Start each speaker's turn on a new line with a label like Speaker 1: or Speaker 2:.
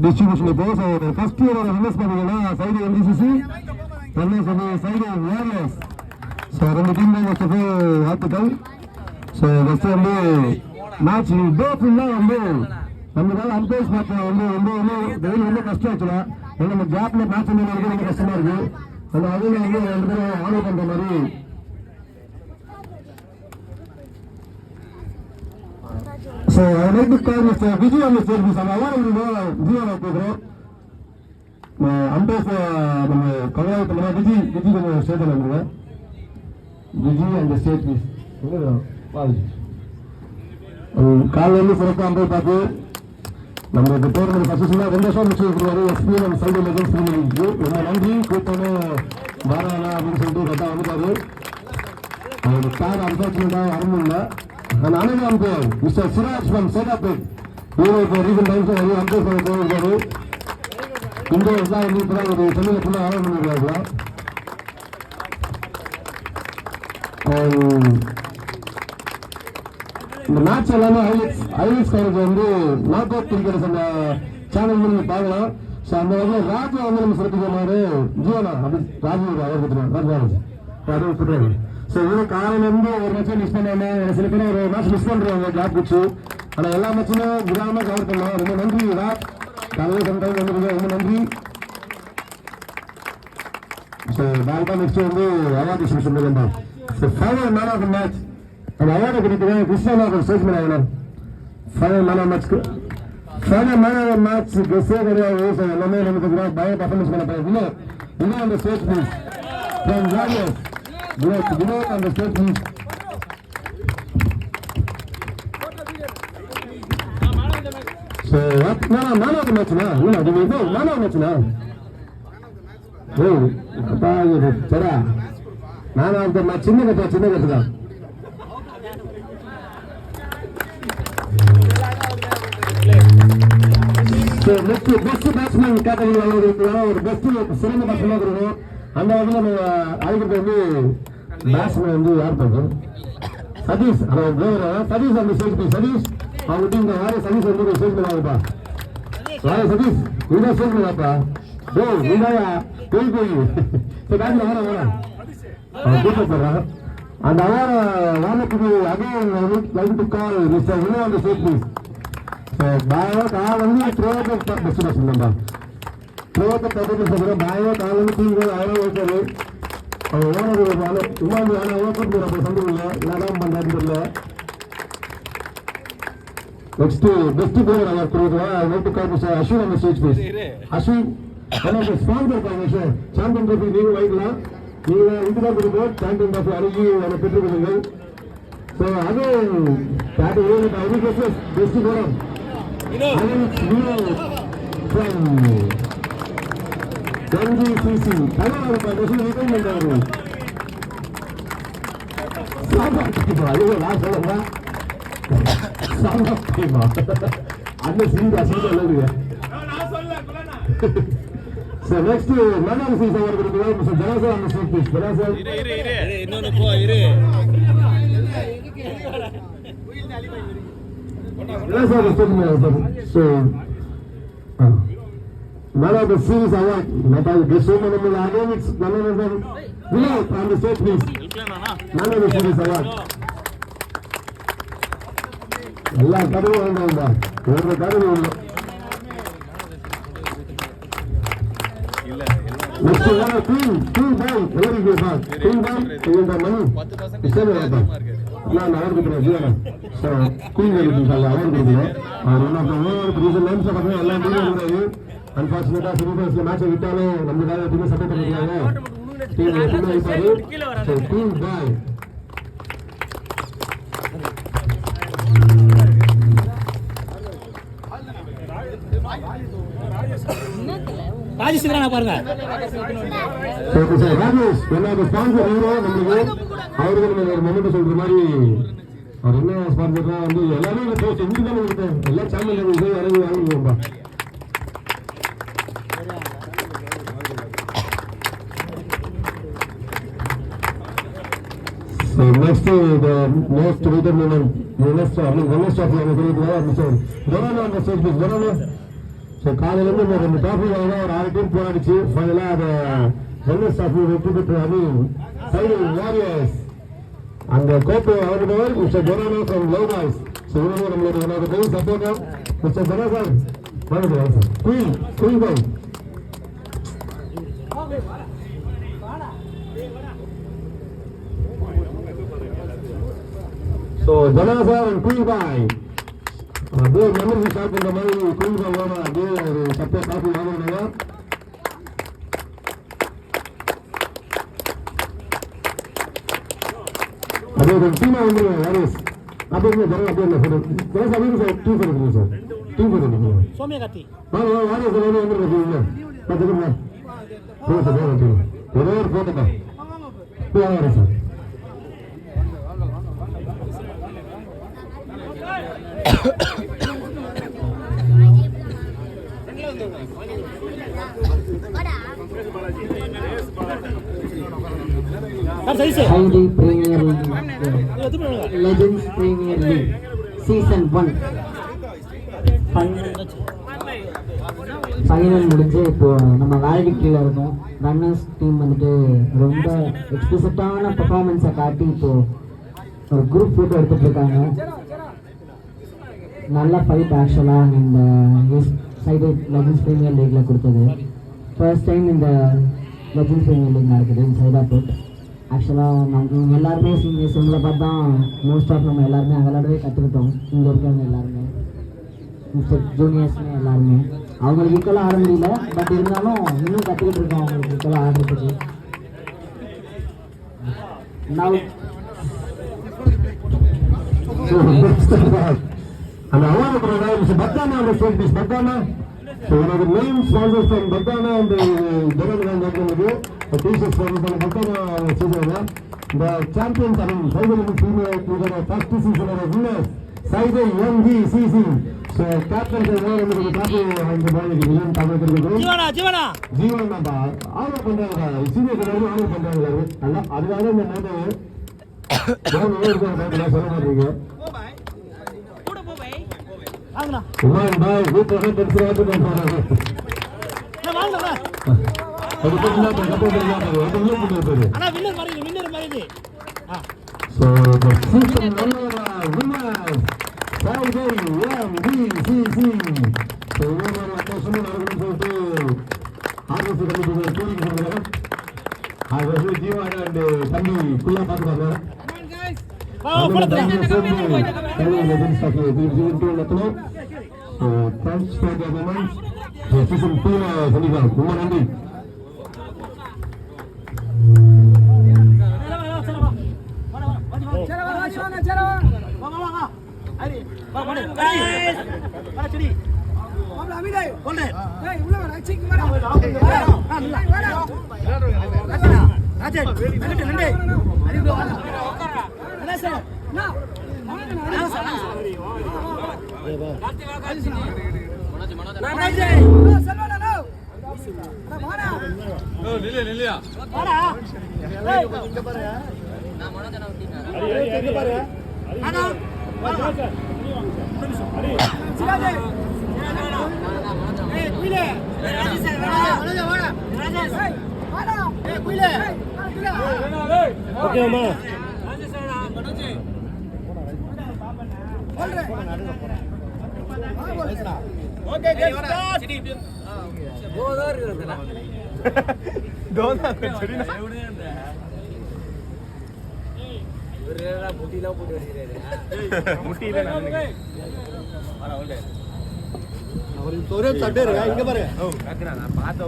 Speaker 1: Distribution இப்போ first இயரோட winners பார்த்தீங்கன்னா side என்டிசிசி side வேர்லெஸ். So ரெண்டு டீம் தான் ஃபர்ஸ்ட் ஆஃப் ஆல் வாழ்த்துக்கள். ஸோ ஃபர்ஸ்ட் வந்து மேட்ச் டே ஃபுல்லாக வந்து நம்மளால அம்பையர்ஸ் பார்க்க வந்து ரொம்ப கஷ்டம் ஆச்சுலாம். ஏன்னா நம்ம கேப்ல மேட்ச் வந்து ரொம்ப கஷ்டமா இருக்கு. அந்த அதில் வந்து ரெண்டு பேரும் ஆர்டர் பண்ற மாதிரி. So like to call mister Vijay அந்த ஸ்டேட் மிஸ் அந்த அவார்டு விஜய் கொடுக்குறோம். அம்பையர்ஸ் நம்ம கவலை பண்ண விஜய் கொஞ்சம் ஸ்டேட் வந்துருங்க. விஜய் அந்த ஸ்டேட் மிஸ் காலையில் இருந்து சிறப்பாக அம்பையர் பார்த்து நம்மளுக்கு டோர்னமெண்ட் சக்ஸஸ்ஃபுல்லாக 2 வருஷம் முடிச்சு கொடுக்குறாரு. எஸ்பிஎல் நம்ம சைடு லெஜன்ஸ் டீமுக்கு ரொம்ப நன்றி. கூட்டமே வாரானா அப்படின்னு சொல்லிட்டு கரெக்டாக வந்துட்டாரு. அவருக்கு கார் அன்ஃபார்ச்சுனேட்டாக வர முடியல. அந்த அனைவரும் அம்பையர் மிஸ்டர் சிராஜ் ஃப்ரம் சேதாபேட் இவர் இப்போ ரீசன்ட் டைம்ஸ் நிறைய அம்பையர் போயிருக்காரு. இந்தியர்ஸ் தான் வந்து இப்போ தான் ஒரு சென்னையில் ஃபுல்லாக ஆர்டர் பண்ணியிருக்காங்க. இந்த மேட்ச் எல்லாமே ஹைலைட்ஸ் கவரேஜ் வந்து நாக் அவுட் கிரிக்கெட்ஸ் அந்த சேனல் நீங்க பார்க்கலாம். ஸோ அந்த வகையில் ராஜா வந்து நம்ம சிறப்பிக்கிற மாதிரி ஜியோனா அப்படி ராஜா அவர் கொடுத்துருவாங்க சொல்றாங்க. ஸோ இவங்க காலையில இருந்து ஒரு மேட்சை மிஸ் பண்ணாம சில பேர் ஒரு மேட்ச் மிஸ் பண்றாங்க கேப் வச்சு. ஆனால் எல்லா மேட்சுமே விடாம கவர் பண்ணலாம். ரொம்ப நன்றி ராஜ். காலையில் சம்டைம் வந்து ரொம்ப நன்றி. ஸோ டேரக்டா நெக்ஸ்ட் வந்து அவார்டு டிஸ்ட்ரிபியூஷன் பண்ணுறேன். So final man of the match அந்த அவார்டை கொடுத்து கிறிஸ்டியானோ ஸ்டேஜ் பண்ணாங்க. ஃபைனல் மேன் ஆஃப் மேட்ச் கெஸ்ஸே கிடையாது. ஸோ எல்லாமே நமக்கு பய பர்ஃபார்மன்ஸ் பண்ண போயிருக்கீங்க. இன்னும் அந்த stage please from Rajesh Vinod அந்த stage please. So man of the மேட்ச்னா இல்லை அது மேன் ஆஃப் மேட்ச்னா ஓ அப்பா சரா மேன் ஆஃப் த மேட்ச் சின்ன கட்டு தான். பெஸ்ட் பேட்ஸ்மேன் கேட்டகரி ஒரு பெஸ்ட் சிறந்த பேட்ஸ்மேன் இருக்கணும். அந்த வகையில் நம்ம அழைக்கிறது வந்து பேட்ஸ்மேன் வந்து யார் பண்ணுறோம் சதீஷ் சதீஷ் அந்த ஸ்டேஜ் சதீஷ் அவங்க டீம் வேற சதீஷ் வந்து ஒரு ஸ்டேஜ் பண்ணுவாங்கப்பா. வேற சதீஷ் இதான் ஸ்டேஜ் பண்ணுவாப்பா. ஓ இதாயா போய் பேட்ஸ்மேன் வேணாம் அவன் கூப்பிடுறாங்க. அந்த அவார்டை வாங்கத்துக்கு again like to call mister Vino அந்த ஸ்டேஜ் ப்ளீஸ். காலந்து த்ரோவத்தை பெஸ்ட் பேட்ஸ்மேன் தான். த்ரோவத்தை பர்ஃபார்மன்ஸ் பண்ணுறோம். பாயோ காலந்து டீம் அவ்வளோ ஓட்டாரு. அவன் ஓனர் சும்மா ஆனால் ஓட்டு அப்போ சந்தோம் என்னதான் பண்ணுறான்னு தெரியல. நெக்ஸ்ட் பெஸ்ட் பிளேயர் அவார்ட் கொடுக்குறோம். Like to call mister Ashwin அந்த ஸ்டேஜ் ப்ளீஸ். அஸ்வின் எனக்கு ஸ்பான்சர் இருக்காங்க சார். சாம்பியன் ட்ரோஃபி நீங்கள் வாங்கிக்கலாம். நீங்கள் இதுதான் கொடுப்போம். சாம்பியன் ட்ரோஃபி அணுகி அதை பெற்றுக் கொடுங்கள். ஸோ அது பெஸ்ட் போகிறோம். அந்த சீதா சொல்லுங்க. நெக்ஸ்ட் மேன் சீஸ் அவர் கொடுக்கலாம் மிஸ்டர் ஜனாசா அந்த ஸ்டேஜ் ப்ளீஸ். ஜனாசா இன்னொன்னு போ இரு. ஜனாசா அந்த stage please. So man of the series award Natal Gesoma namul again it's none other than Vinod on the stage please. Man of the series award alla kadu vandanda oru kadu next one queen ball very good ball queen ball in the money 10% நான் award கொடுக்கிறேன் ஜீவனா. So queen கொடுத்தீங்க award கொடுத்தீங்க. one of the world reason names பார்த்தா எல்லா டீமும் இருந்தாரு. அன்பார்ச்சுனேட்டா செமிஃபைனல்ஸ்ல மேட்சை விட்டாலும் நம்மளுக்காக டீமை சப்போர்ட் பண்ணிருக்காங்க. டீம் எப்பவுமே இருப்பாரு. ஸோ டீம் பாய்
Speaker 2: ராஜேஷ் பாருங்க.
Speaker 1: ராஜேஷ் என்னோட ஸ்பான்சர் ஹீரோ நம்மளுக்கு அவருக்கு ஒரு மொமெண்ட் சொல்ற மாதிரி அவர் என்ன ஸ்பான்சர்னா வந்து எல்லாமே செஞ்சுதான் இருக்கேன். எல்லா சேனல் இறங்கி வாங்கிடுவோம்பா. So next the most waited moment, the next of the Mr. Dorano on the stage, please. Dorano. So காலையிலேருந்து இந்த 2 டிராஃபிக்காக தான் ஒரு 6 டீம் போராடிச்சு. ஃபைனலாக அதை வெல்னஸ் டிராஃபி வெற்றி பெற்ற அணி சைடு வாரியர்ஸ். அந்த கோப்பை அவர்கள் mister Jorana from love boys. So இவங்க நம்மளோட பெரிய சப்போர்ட்டர் மிஸ்டர் ஜொரா சார். வாங்க sir. Queen boy. So Jora sir and queen boy அப்படியே மெமரி ஸ்டார்ட் பண்ணுற மாதிரி குயின் பாய் வேணும். அப்படியே ஒரு சப்போர்ட் காஃபி வாங்கினாங்க. அப்படியே ஒரு டீமாக வந்து வாரியர்ஸ் அப்படியே ஜொரா அப்படியே இல்லை சார். ஜொரா சார் அப்படியே சார் டீம் பண்ணுங்க சார். டீம் பண்ணுங்க
Speaker 2: சோமியா கார்த்தி.
Speaker 1: வாரியர்ஸ் வந்து பார்த்துக்கோங்க. போக சார் ஒரே ஒரு போட்டோம் வாங்க sir.
Speaker 3: Saudi Premier League, Legends Premier League, Season 1 final முடிஞ்சு இப்போ நம்ம வேலிடிக்கில் இருக்கோம். ரன்னர்ஸ் டீம் வந்துட்டு ரொம்ப எக்ஸ்பிளிசிட்டான பெர்ஃபார்மன்ஸை காட்டி இப்போ ஒரு குரூப் ஃபோட்டோ எடுத்துகிட்டு இருக்காங்க. நல்ல ஃபைட் ஆக்சுவலாக இந்த சைடு லெஜண்ட்ஸ் ப்ரீமியர் லீக்கில் கொடுத்தது. ஃபர்ஸ்ட் டைம் இந்த லெஜண்ட்ஸ் ப்ரீமியர் லீக் நடக்குது இந்த சைட் ஆஃப் இட். ஆக்சுவலாக நம்ம எல்லாருமே சீனியர்ஸ் இவங்களை பார்த்து தான் மோஸ்ட் ஆஃப் நம்ம எல்லாருமே விளையாடவே கற்றுக்கிட்டோம். இங்கே இருக்கிறவங்க எல்லாருமே மிஸ்டர் ஜூனியர்ஸ்னு எல்லாருமே அவங்களுக்கு ஈக்குவலாக ஆட முடியல. பட் இருந்தாலும் இன்னும் கற்றுக்கிட்டு இருக்கோம் அவங்களுக்கு ஈக்குவலாக ஆடுறதுக்கு.
Speaker 1: And I want to provide Mr. Bhattana on the stage, Ms. Bhattana. So one of the main sponsors from Bhattana and the Jagadan the t-shirts from Bhattana. The champions, I mean, Saudi female to the first season of winners, Saudi MGCC. So captains are there in the top and the ball is given.
Speaker 2: Jeevana
Speaker 1: Jeevana order பண்றாங்க. Senior order பண்றாங்க. அதுக்காக இந்த மேட்டை சொல்ல மாட்டீங்க. உமான் பாய் வீட்டோட தெரிஞ்சு பண்றாங்க. So the season winners Saudi MGCC. So we are also சொல்லிட்டு ஆர்டர் கமிட்டி கூடிங்க சொல்றாங்க. அது ஜீவன் and தம்பி குள்ள பாத்துறாங்க. So thanks for the moments. Season 2 சொல்லிக்கலாம். ரொம்ப நன்றி. Okay, ma. Okay, get start. Golar irundala. Golar chedina. Urera mutila potu vedire. Mutila nange. Vara olde. Avaru thore sadde inga paru. Oh, kakra na paatha.